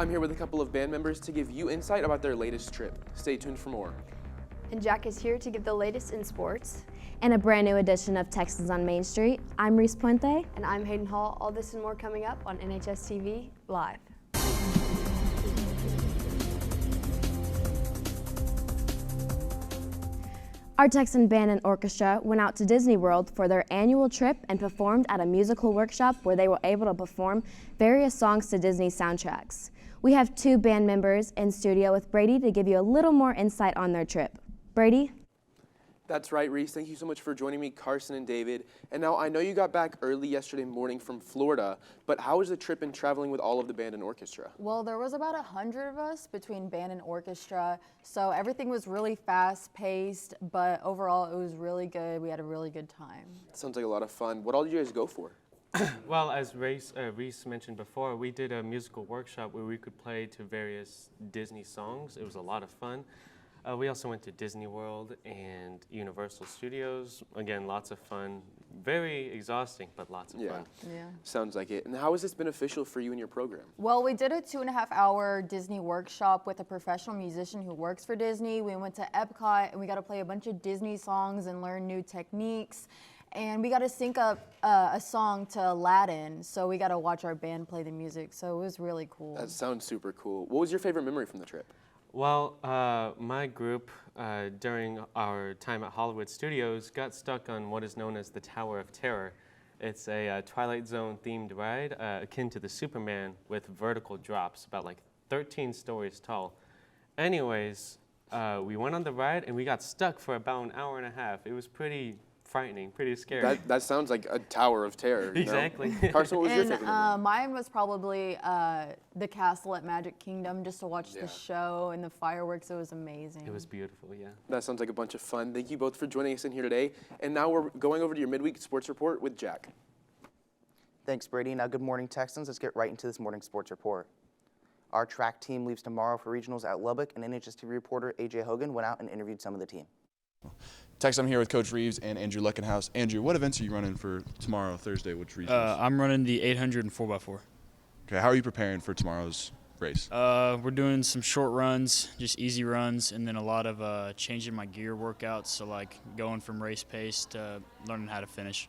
I'm here with a couple of band members to give you insight about their latest trip. Stay tuned for more. And Jack is here to give the latest in sports. And a brand new edition of Texans on Main Street. I'm Reese Puente. And I'm Hayden Hall. All this and more coming up on NHSTV Live. Our Texan band and orchestra went out to Disney World for their annual trip and performed at a musical workshop where they were able to perform various songs to Disney soundtracks. We have two band members in studio with Brady to give you a little more insight on their trip. Brady? That's right, Reese. Thank you so much for joining me, Carson and David. And now I know you got back early yesterday morning from Florida, but how was the trip in traveling with all of the band and orchestra? Well, there was about 100 of us between band and orchestra, so everything was really fast-paced, but overall it was really good. We had a really good time. Sounds like a lot of fun. What all did you guys go for? Well, as Reese mentioned before, we did a musical workshop where we could play to various Disney songs. It was a lot of fun. We also went to Disney World and Universal Studios. Again, lots of fun. Very exhausting, but lots of fun. Yeah. Sounds like it. And how is this beneficial for you and your program? Well, we did a 2.5-hour Disney workshop with a professional musician who works for Disney. We went to Epcot and we got to play a bunch of Disney songs and learn new techniques. And we got to sync up a song to Aladdin, so we got to watch our band play the music. So it was really cool. That sounds super cool. What was your favorite memory from the trip? Well, my group, during our time at Hollywood Studios, got stuck on what is known as the Tower of Terror. It's a Twilight Zone themed ride, akin to the Superman, with vertical drops, about like 13 stories tall. Anyways, we went on the ride and we got stuck for about an hour and a half. It was pretty frightening, pretty scary. That sounds like a Tower of Terror. Exactly. Carson, what was your favorite memory? Mine was probably the castle at Magic Kingdom, just to watch the show and the fireworks. It was amazing. It was beautiful, yeah. That sounds like a bunch of fun. Thank you both for joining us in here today. And now we're going over to your midweek sports report with Jack. Thanks, Brady. Now, good morning, Texans. Let's get right into this morning's sports report. Our track team leaves tomorrow for regionals at Lubbock, and NHSTV reporter AJ Hogan went out and interviewed some of the team. Tex, I'm here with Coach Reeves and Andrew Leckenhouse. Andrew, what events are you running for tomorrow, Thursday? Which regionals? I'm running the 800 and 4x4. Okay, how are you preparing for tomorrow's race? We're doing some short runs, just easy runs, and then a lot of changing my gear workouts, so like going from race pace to learning how to finish.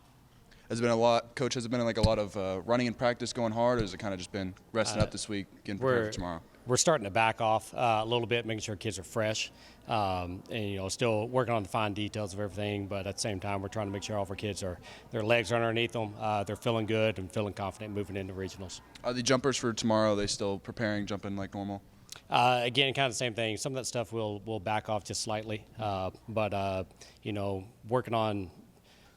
Has it been a lot, Coach, has it been like a lot of running in practice going hard, or has it kind of just been resting up this week, getting prepared for tomorrow? We're starting to back off a little bit, making sure kids are fresh, and still working on the fine details of everything. But at the same time, we're trying to make sure all of our kids their legs are underneath them, they're feeling good and feeling confident moving into regionals. Are the jumpers for tomorrow? Are they still preparing, jumping like normal? Again, kind of the same thing. Some of that stuff we'll back off just slightly, but working on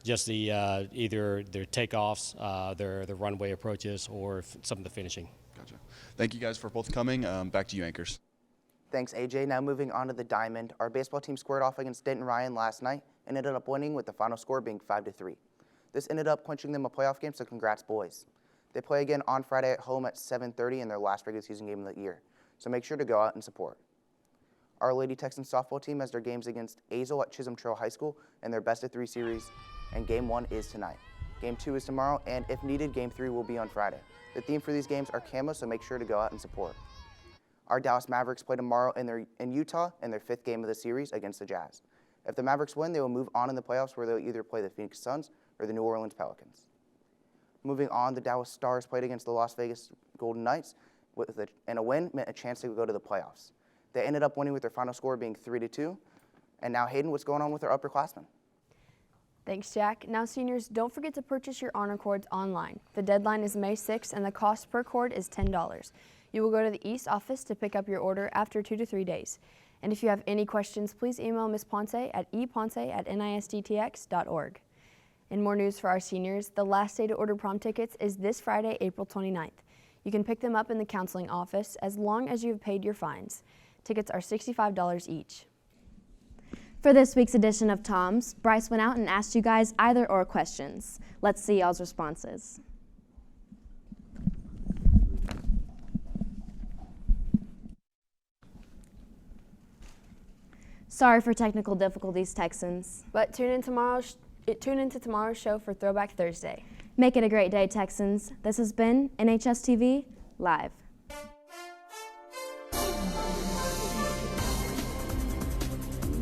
just the either their takeoffs, their runway approaches, or some of the finishing. Gotcha. Thank you guys for both coming. Back to you, anchors. Thanks, AJ. Now moving on to the Diamond. Our baseball team squared off against Denton Ryan last night and ended up winning with the final score being 5-3. This ended up clinching them a playoff game, so congrats, boys. They play again on Friday at home at 7:30 in their last regular season game of the year, so make sure to go out and support. Our Lady Texans softball team has their games against Azle at Chisholm Trail High School in their best-of-3 series, and Game 1 is tonight. Game 2 is tomorrow, and if needed, Game 3 will be on Friday. The theme for these games are camo, so make sure to go out and support. Our Dallas Mavericks play tomorrow in Utah in their 5th game of the series against the Jazz. If the Mavericks win, they will move on in the playoffs where they'll either play the Phoenix Suns or the New Orleans Pelicans. Moving on, the Dallas Stars played against the Las Vegas Golden Knights, and a win meant a chance to go to the playoffs. They ended up winning with their final score being 3-2. And now, Hayden, what's going on with our upperclassmen? Thanks, Jack. Now, seniors, don't forget to purchase your honor cords online. The deadline is May 6th, and the cost per cord is $10. You will go to the East office to pick up your order after 2 to 3 days. And if you have any questions, please email Ms. Ponce at eponce@nisttx.org. In more news for our seniors, the last day to order prom tickets is this Friday, April 29th. You can pick them up in the counseling office as long as you've paid your fines. Tickets are $65 each. For this week's edition of Tom's, Bryce went out and asked you guys either or questions. Let's see y'all's responses. Sorry for technical difficulties, Texans. But tune into tomorrow's show for Throwback Thursday. Make it a great day, Texans. This has been NHSTV Live.